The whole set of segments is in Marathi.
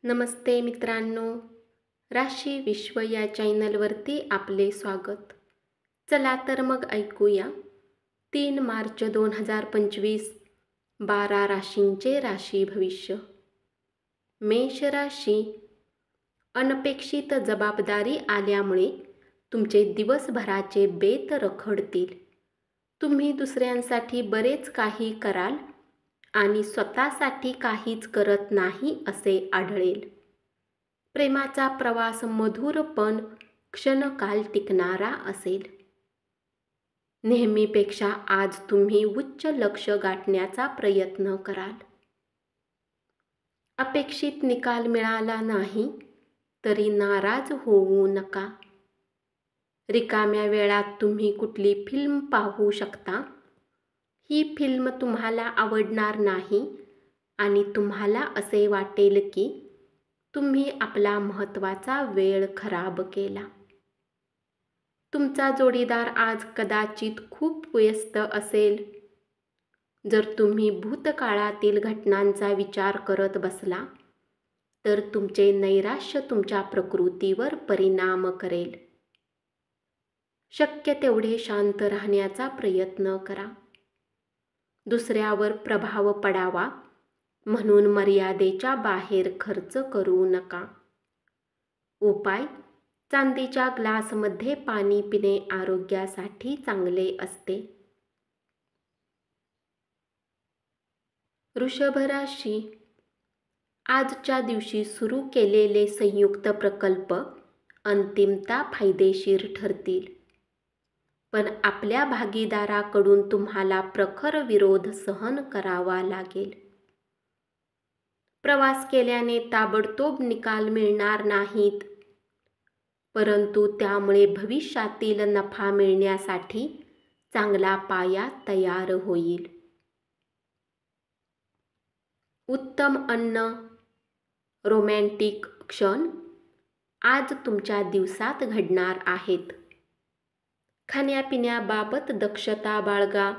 नमस्ते मित्रांनो, राशी विश्व या चॅनलवरती आपले स्वागत. चला तर मग ऐकूया 3 मार्च 2025 12 राशींचे राशी भविष्य. मेष राशी. अनपेक्षित जबाबदारी आल्यामुळे तुमचे दिवसभराचे बेत रखडतील. तुम्ही दुसऱ्यांसाठी बरेच काही कराल आणि स्वतःसाठी काहीच करत नाही असे आढळेल. प्रेमाचा प्रवास मधुर पण क्षणकाल टिकणारा असेल. नेहमीपेक्षा आज तुम्ही उच्च लक्ष गाठण्याचा प्रयत्न कराल. अपेक्षित निकाल मिळाला नाही तरी नाराज होऊ नका. रिकाम्या वेळात तुम्ही कुठली फिल्म पाहू शकता. ही फिल्म तुम्हाला आवडणार नाही आणि तुम्हाला असे वाटेल की तुम्ही आपला महत्त्वाचा वेळ खराब केला. तुमचा जोडीदार आज कदाचित खूप व्यस्त असेल. जर तुम्ही भूतकाळातील घटनांचा विचार करत बसला तर तुमचे नैराश्य तुमच्या प्रकृतीवर परिणाम करेल. शक्य तेवढे शांत राहण्याचा प्रयत्न करा. दुसऱ्यावर प्रभाव पडावा म्हणून मर्यादेच्या बाहेर खर्च करू नका. उपाय: चांदीच्या ग्लासमध्ये पाणी पिणे आरोग्यासाठी चांगले असते. वृषभ राशी. आजच्या दिवशी सुरू केलेले संयुक्त प्रकल्प अंतिमता फायदेशीर ठरतील. पण आपल्या भागीदाराकडून तुम्हाला प्रखर विरोध सहन करावा लागेल. प्रवास केल्याने ताबडतोब निकाल मिळणार नाहीत, परंतु त्यामुळे भविष्यातील नफा मिळण्यासाठी चांगला पाया तयार होईल. उत्तम अन्न, रोमॅन्टिक क्षण आज तुमच्या दिवसात घडणार आहेत. खाण्यापिण्याबाबत दक्षता बाळगा.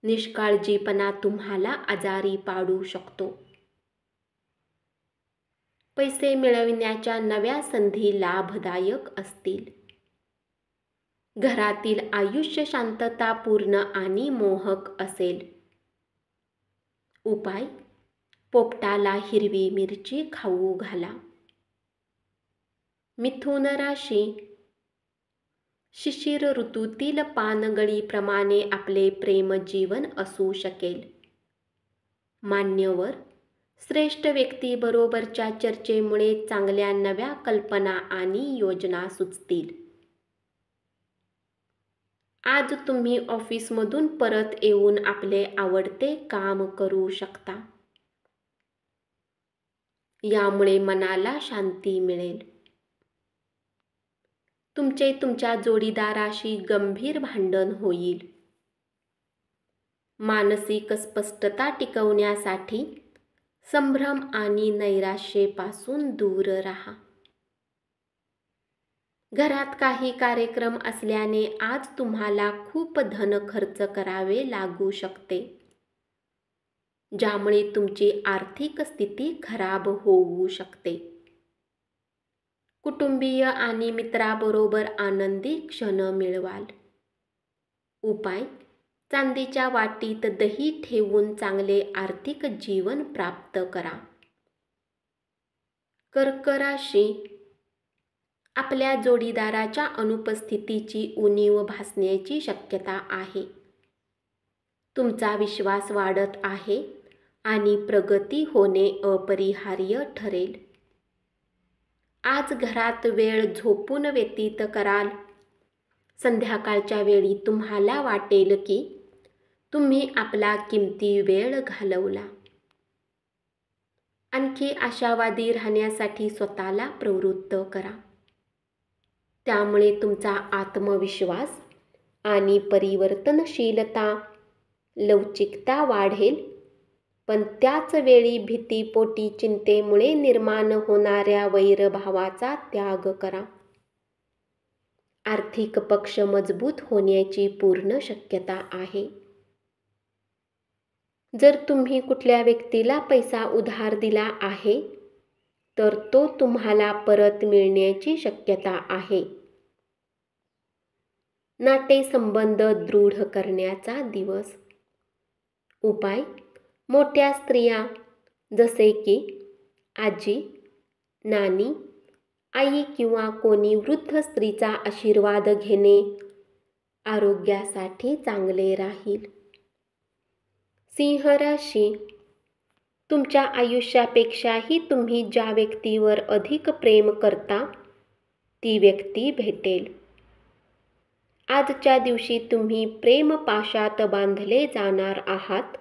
निष्काळजीपणा तुम्हाला आजारी पाडू शकतो. पैसे मिळविण्याच्या नव्या संधी लाभदायक असतील. घरातील आयुष्य शांततापूर्ण आणि मोहक असेल. उपाय: पोपटाला हिरवी मिरची खाऊ घाला. मिथुन राशी. शिशिर ऋतूतील पानगळीप्रमाणे आपले प्रेमजीवन असू शकेल. मान्यवर, श्रेष्ठ व्यक्तीबरोबरच्या चर्चेमुळे चांगल्या नव्या कल्पना आणि योजना सुचतील. आज तुम्ही ऑफिसमधून परत येऊन आपले आवडते काम करू शकता. यामुळे मनाला शांती मिळेल. तुमच्या जोडीदाराशी गंभीर भांडण होईल. मानसिक स्पष्टता टिकवण्यासाठी संभ्रम आणि नैराश्यापासून दूर राहा. घरात काही कार्यक्रम असल्याने आज तुम्हाला खूप धन खर्च करावे लागू शकते, ज्यामुळे तुमची आर्थिक स्थिती खराब होऊ शकते. कुटुंबीय आणि मित्राबरोबर आनंदी क्षण मिळवाल. उपाय: चांदीच्या वाटीत दही ठेवून चांगले आर्थिक जीवन प्राप्त करा. कर्क राशी. आपल्या जोडीदाराच्या अनुपस्थितीची उणीव भासण्याची शक्यता आहे. तुमचा विश्वास वाढत आहे आणि प्रगती होणे अपरिहार्य ठरेल. आज घरात वेळ झोपून व्यतीत कराल. संध्याकाळच्या वेळी तुम्हाला वाटेल की तुम्ही आपला किमती वेळ घालवला. आणखी आशावादी राहण्यासाठी स्वतःला प्रवृत्त करा. त्यामुळे तुमचा आत्मविश्वास आणि परिवर्तनशीलता, लवचिकता वाढेल. पण त्याच वेळी भीतीपोटी चिंतेमुळे निर्माण होणाऱ्या वैरभावाचा त्याग करा. आर्थिक पक्ष मजबूत होण्याची पूर्ण शक्यता आहे. जर तुम्ही कुठल्या व्यक्तीला पैसा उधार दिला आहे तर तो तुम्हाला परत मिळण्याची शक्यता आहे. नातेसंबंध दृढ करण्याचा दिवस. उपाय: मोठ्या स्त्रिया जसे की आजी, नानी, आई किंवा कोणी वृद्ध स्त्रीचा आशीर्वाद घेणे आरोग्यासाठी चांगले राहील. सिंह राशी. तुमच्या आयुष्यापेक्षाही तुम्ही ज्या व्यक्तीवर अधिक प्रेम करता ती व्यक्ती भेटेल. आजच्या दिवशी तुम्ही प्रेमपाशात बांधले जाणार आहात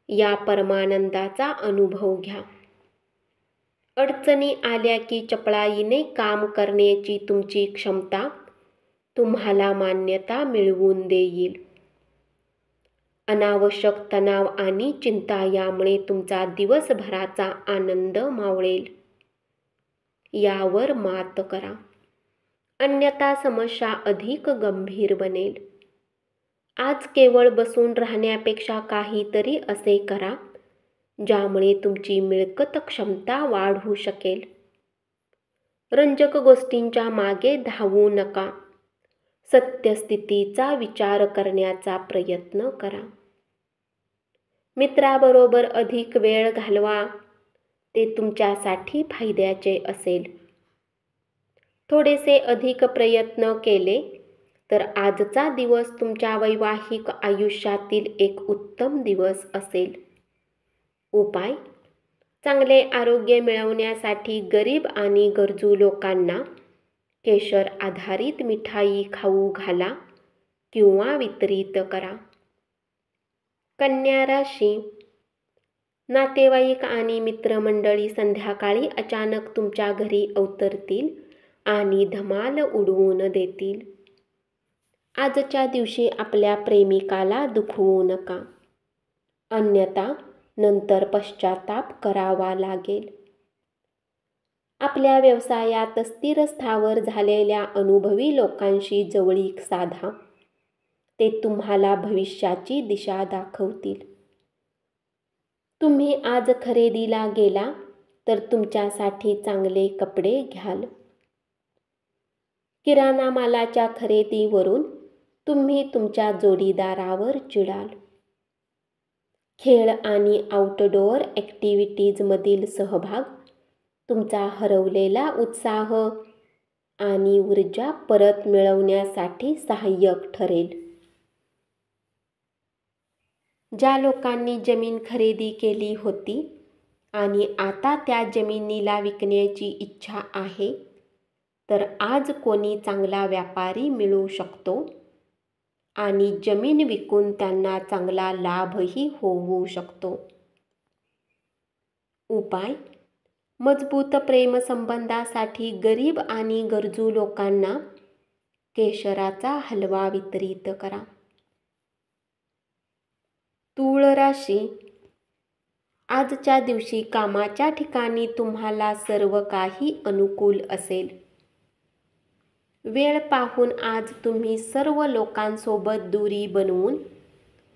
या परमानंदाचा अनुभव घ्या. अडचणी आल्या की चपळाईने काम करण्याची तुमची क्षमता तुम्हाला मान्यता मिळवून देईल. अनावश्यक तणाव आणि चिंता यामुळे तुमचा दिवसभराचा आनंद मावळेल. यावर मात करा, अन्यथा समस्या अधिक गंभीर बनेल. आज केवळ बसून राहण्यापेक्षा काहीतरी असे करा ज्यामुळे तुमची मिळकत क्षमता वाढू शकेल. रंजक गोष्टींच्या मागे धावू नका. सत्यस्थितीचा विचार करण्याचा प्रयत्न करा. मित्राबरोबर अधिक वेळ घालवा, ते तुमच्यासाठी फायद्याचे असेल. थोडेसे अधिक प्रयत्न केले तर आजचा दिवस तुमच्या वैवाहिक आयुष्यातील एक उत्तम दिवस असेल. उपाय: चांगले आरोग्य मिळवण्यासाठी गरीब आणि गरजू लोकांना केशर आधारित मिठाई खाऊ घाला किंवा वितरित करा. कन्या राशी. नातेवाईक आणि मित्रमंडळी संध्याकाळी अचानक तुमच्या घरी अवतरतील आणि धमाल उडवून देतील. आजच्या दिवशी आपल्या प्रेमिकाला दुखवू नका, अन्यथा नंतर पश्चाताप करावा लागेल. आपल्या व्यवसायात स्थिर स्थावर झालेल्या अनुभवी लोकांशी जवळीक साधा. ते तुम्हाला भविष्याची दिशा दाखवतील. तुम्ही आज खरेदीला गेला तर तुमच्यासाठी चांगले कपडे घ्याल. किराणा मालाच्या खरेदीवरून तुम्ही तुमच्या जोडीदारावर चिडाल. खेळ आणि आउटडोअर ॲक्टिव्हिटीजमधील सहभाग तुमचा हरवलेला उत्साह आणि ऊर्जा परत मिळवण्यासाठी सहाय्यक ठरेल. ज्या लोकांनी जमीन खरेदी केली होती आणि आता त्या जमिनीला विकण्याची इच्छा आहे, तर आज कोणी चांगला व्यापारी मिळू शकतो आणि जमीन विकून त्यांना चांगला लाभही होऊ शकतो. उपाय: मजबूत प्रेमसंबंधासाठी गरीब आणि गरजू लोकांना केशराचा हलवा वितरित करा. तूळ राशी. आजच्या दिवशी कामाच्या ठिकाणी तुम्हाला सर्व काही अनुकूल असेल. वेळ पाहून आज तुम्ही सर्व लोकांसोबत दूरी बनवून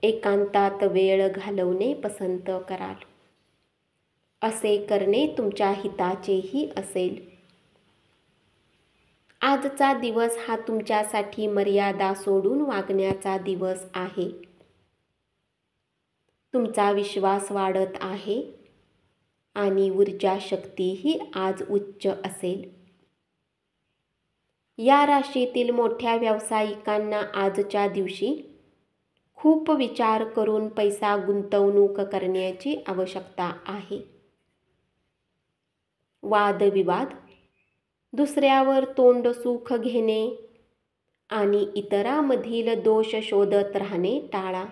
एकांतात वेळ घालवणे पसंत कराल. असे करणे तुमच्या हिताचेही असेल. आजचा दिवस हा तुमच्यासाठी मर्यादा सोडून वागण्याचा दिवस आहे. तुमचा विश्वास वाढत आहे आणि ऊर्जा शक्तीही आज उच्च असेल. या राशीतील मोठ्या व्यावसायिकांना आजच्या दिवशी खूप विचार करून पैसा गुंतवणूक करण्याची आवश्यकता आहे. वादविवाद, दुसऱ्यावर तोंडसुख घेणे आणि इतरांमधील दोष शोधत राहणे टाळा.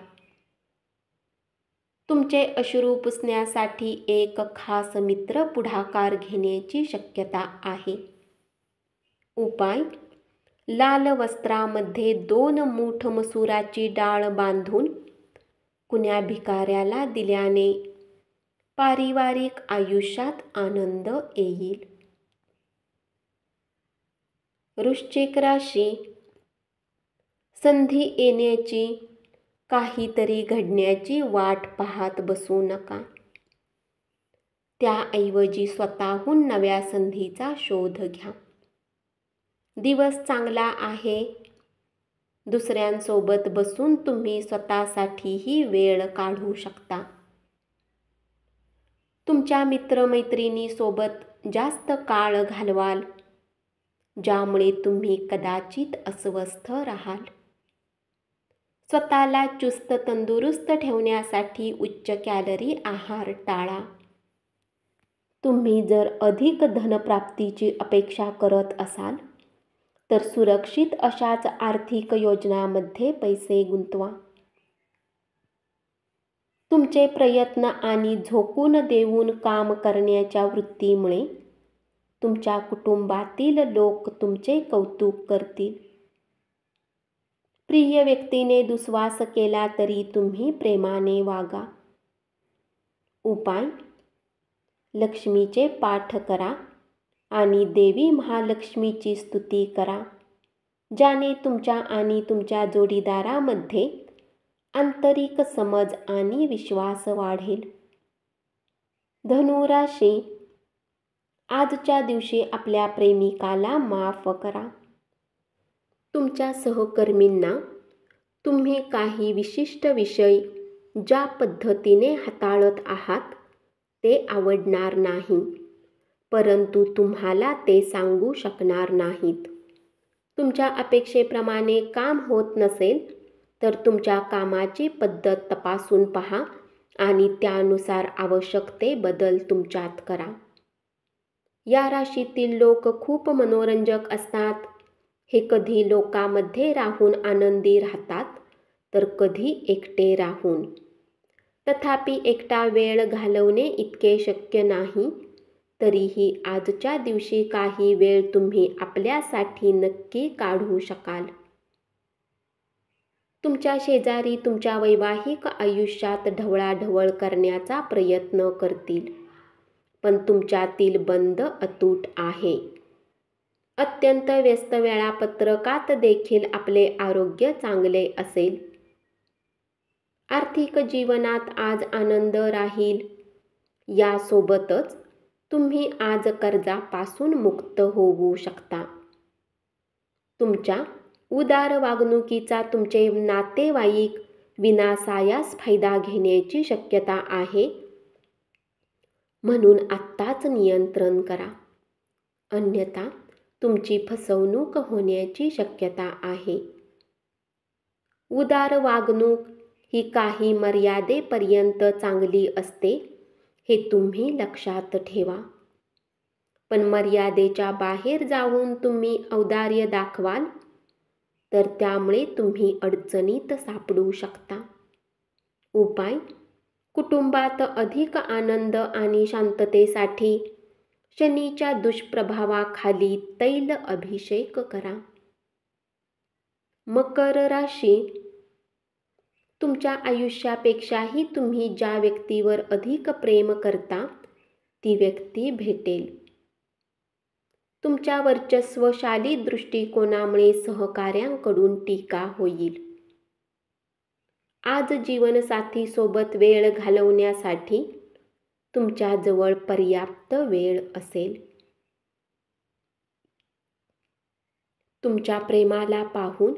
तुमचे अश्रू पुसण्यासाठी एक खास मित्र पुढाकार घेण्याची शक्यता आहे. उपाय: लाल वस्त्रामध्ये 2 मूठ मसुराची डाळ बांधून कुण्या भिकाऱ्याला दिल्याने पारिवारिक आयुष्यात आनंद येईल. वृश्चिक राशी. संधी येण्याची, काहीतरी घडण्याची वाट पाहत बसू नका. त्याऐवजी स्वतःहून नव्या संधीचा शोध घ्या. दिवस चांगला आहे. दुसऱ्यांसोबत बसून तुम्ही स्वतःसाठीही वेळ काढू शकता. तुमच्या मित्रमैत्रिणीसोबत जास्त काळ घालवाल, ज्यामुळे तुम्ही कदाचित अस्वस्थ राहाल. स्वतःला चुस्त तंदुरुस्त ठेवण्यासाठी उच्च कॅलरी आहार टाळा. तुम्ही जर अधिक धनप्राप्तीची अपेक्षा करत असाल तर सुरक्षित अशाच आर्थिक योजनांमध्ये पैसे गुंतवा. तुमचे प्रयत्न आणि झोकून देऊन काम करण्याच्या वृत्तीमुळे तुमच्या कुटुंबातील लोक तुमचे कौतुक करतील. प्रिय व्यक्तीने दुस्वास केला तरी तुम्ही प्रेमाने वागा. उपाय: लक्ष्मीचे पाठ करा आणि देवी महालक्ष्मीची स्तुती करा, ज्याने तुमच्या आणि तुमच्या जोडीदारामध्ये आंतरिक समज आणि विश्वास वाढेल. धनु राशी: आजच्या दिवशी आपल्या प्रेमिकाला माफ करा. तुमच्या सहकर्मींना तुम्ही काही विशिष्ट विषय ज्या पद्धतीने हाताळत आहात ते आवडणार नाही, परंतु तुम्हाला ते सांगू शकणार नाहीत. तुमच्या अपेक्षेप्रमाणे काम होत नसेल तर तुमच्या कामाची पद्धत तपासून पहा आणि त्यानुसार आवश्यक ते बदल तुमच्यात करा. या राशीतील लोक खूप मनोरंजक असतात. हे कधी लोकांमध्ये राहून आनंदी राहतात तर कधी एकटे राहून. तथापि एकटा वेळ घालवणे इतके शक्य नाही. तरीही आजच्या दिवशी काही वेळ तुम्ही आपल्यासाठी नक्की काढू शकाल. तुमच्या शेजारी तुमच्या वैवाहिक आयुष्यात ढवळाढवळ करण्याचा प्रयत्न करतील, पण तुमच्यातील बंध अतूट आहे. अत्यंत व्यस्त वेळापत्रकात देखील आपले आरोग्य चांगले असेल. आर्थिक जीवनात आज आनंद राहील. यासोबतच तुम्ही आज कर्जापासून मुक्त होऊ शकता. तुमच्या उदार वागणुकीचा तुमचे नातेवाईक विनासायास फायदा घेण्याची शक्यता आहे, म्हणून आत्ताच नियंत्रण करा, अन्यथा तुमची फसवणूक होण्याची शक्यता आहे. उदार वागणूक ही काही मर्यादेपर्यंत चांगली असते, हे तुम्ही लक्षात ठेवा. पण मर्यादेच्या बाहेर जाऊन तुम्ही औदार्य दाखवाल तर त्यामुळे तुम्ही अडचणीत सापडू शकता. उपाय: कुटुंबात अधिक आनंद आणि शांततेसाठी शनीच्या दुष्प्रभावाखाली तैल अभिषेक करा. मकर राशी: तुमच्या आयुष्यापेक्षाही तुम्ही ज्या व्यक्तीवर अधिक प्रेम करता ती व्यक्ती भेटेल. तुमच्या वर्चस्वशाली दृष्टिकोनामुळे सहकाऱ्यांकडून टीका होईल. आज जीवनसाथीसोबत वेळ घालवण्यासाठी तुमच्याजवळ पर्याप्त वेळ असेल. तुमच्या प्रेमाला पाहून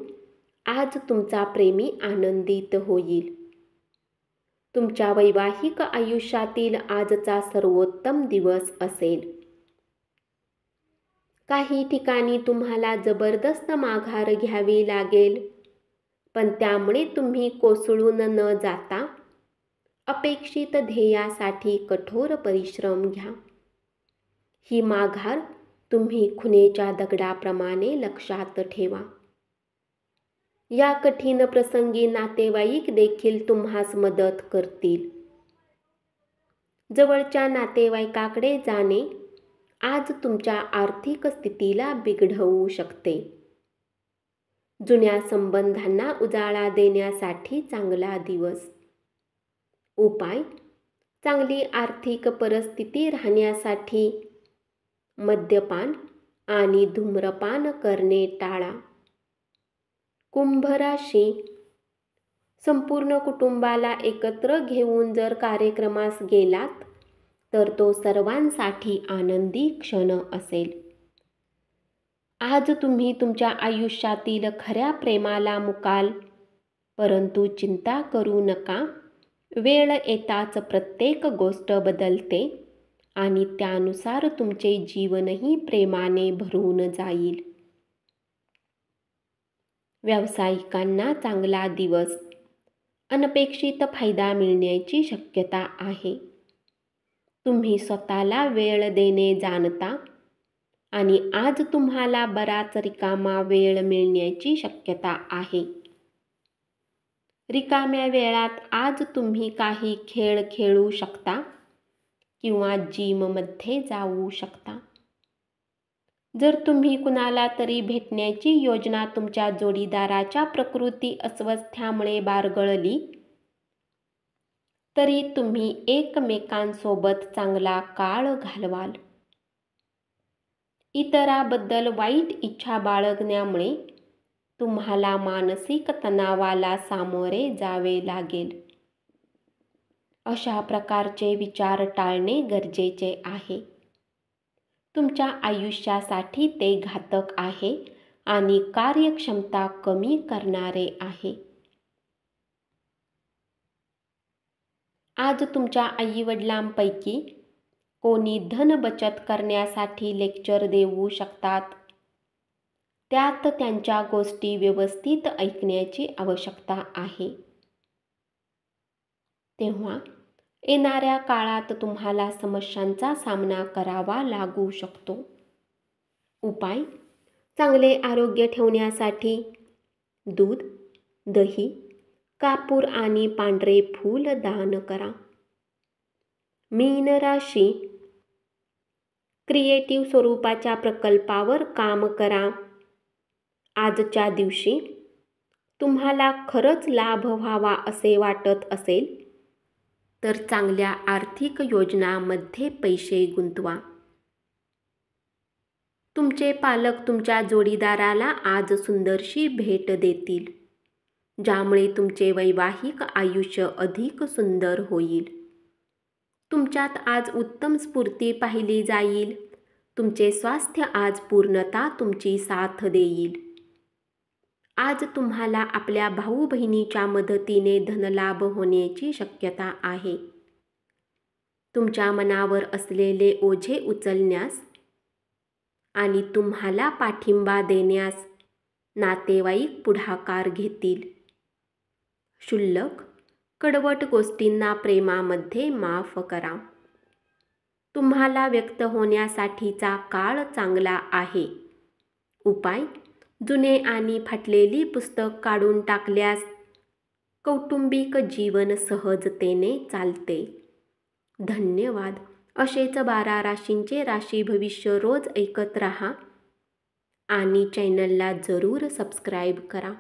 आज तुमचा प्रेमी आनंदित होईल. तुमच्या वैवाहिक आयुष्यातील आजचा सर्वोत्तम दिवस असेल. काही ठिकाणी तुम्हाला जबरदस्त माघार घ्यावी लागेल, पण त्यामुळे तुम्ही कोसळून न जाता अपेक्षित ध्येयासाठी कठोर परिश्रम घ्या. ही माघार तुम्ही खुणेच्या दगडाप्रमाणे लक्षात ठेवा. या कठीण प्रसंगी नातेवाईक देखील तुम्हास मदत करतील. जवळच्या नातेवाईकाकडे जाणे आज तुमच्या आर्थिक स्थितीला बिघडवू शकते. जुन्या संबंधांना उजाळा देण्यासाठी चांगला दिवस. उपाय: चांगली आर्थिक परिस्थिती राहण्यासाठी मद्यपान आणि धूम्रपान करणे टाळा. कुंभ राशी: संपूर्ण कुटुंबाला एकत्र घेऊन जर कार्यक्रमास गेलात तर तो सर्वांसाठी आनंदी क्षण असेल. आज तुम्ही तुमच्या आयुष्यातील खऱ्या प्रेमाला मुकाल, परंतु चिंता करू नका. वेळ येताच प्रत्येक गोष्ट बदलते आणि त्यानुसार तुमचे जीवनही प्रेमाने भरून जाईल. व्यावसायिकांना चांगला दिवस. अनपेक्षित फायदा मिळण्याची शक्यता आहे. तुम्ही स्वतःला वेळ देणे जाणता आणि आज तुम्हाला बराच रिकामा वेळ मिळण्याची शक्यता आहे. रिकाम्या वेळात आज तुम्ही काही खेळ खेळू शकता किंवा जिममध्ये जाऊ शकता. जर तुम्ही कुणाला तरी भेटण्याची योजना तुमच्या जोडीदाराच्या प्रकृती अस्वास्थ्यामुळे बारगळली, तरी तुम्ही एकमेकांसोबत चांगला काळ घालवाल. इतराबद्दल वाईट इच्छा बाळगण्यामुळे तुम्हाला मानसिक तणावाला सामोरे जावे लागेल. अशा प्रकारचे विचार टाळणे गरजेचे आहे. तुमच्या आयुष्यासाठी ते घातक आहे आणि कार्यक्षमता कमी करणारे आहे. आज तुमच्या आईवडिलांपैकी कोणी धन बचत करण्यासाठी लेक्चर देऊ शकतात. त्यात त्यांच्या गोष्टी व्यवस्थित ऐकण्याची आवश्यकता आहे. तेव्हा येणाऱ्या काळात तुम्हाला समस्यांचा सामना करावा लागू शकतो. उपाय: चांगले आरोग्य ठेवण्यासाठी दूध, दही, कापूर आणि पांढरे फूल दान करा. मीन राशी. क्रिएटिव्ह स्वरूपाच्या प्रकल्पावर काम करा. आजच्या दिवशी तुम्हाला खरंच लाभ व्हावा असे वाटत असेल तर चांगल्या आर्थिक योजनांमध्ये पैसे गुंतवा. तुमचे पालक तुमच्या जोडीदाराला आज सुंदरशी भेट देतील, ज्यामुळे तुमचे वैवाहिक आयुष्य अधिक सुंदर होईल. तुमच्यात आज उत्तम स्फूर्ती पाहिली जाईल. तुमचे स्वास्थ्य आज पूर्णतः तुमची साथ देईल. आज तुम्हाला आपल्या भाऊ बहिणीच्या मदतीने धनलाभ होण्याची शक्यता आहे. तुमच्या मनावर असलेले ओझे उचलण्यास आणि तुम्हाला पाठिंबा देण्यास नातेवाईक पुढाकार घेतील. क्षुल्लक, कडवट गोष्टींना प्रेमामध्ये माफ करा. तुम्हाला व्यक्त होण्यासाठीचा काळ चांगला आहे. उपाय: जुने आणि फाटलेली पुस्तक काढून टाकल्यास कौटुंबिक जीवन सहजतेने चालते. धन्यवाद. असेच 12 राशींचे राशी भविष्य रोज ऐकत रहा आणि चॅनलला जरूर सबस्क्राईब करा.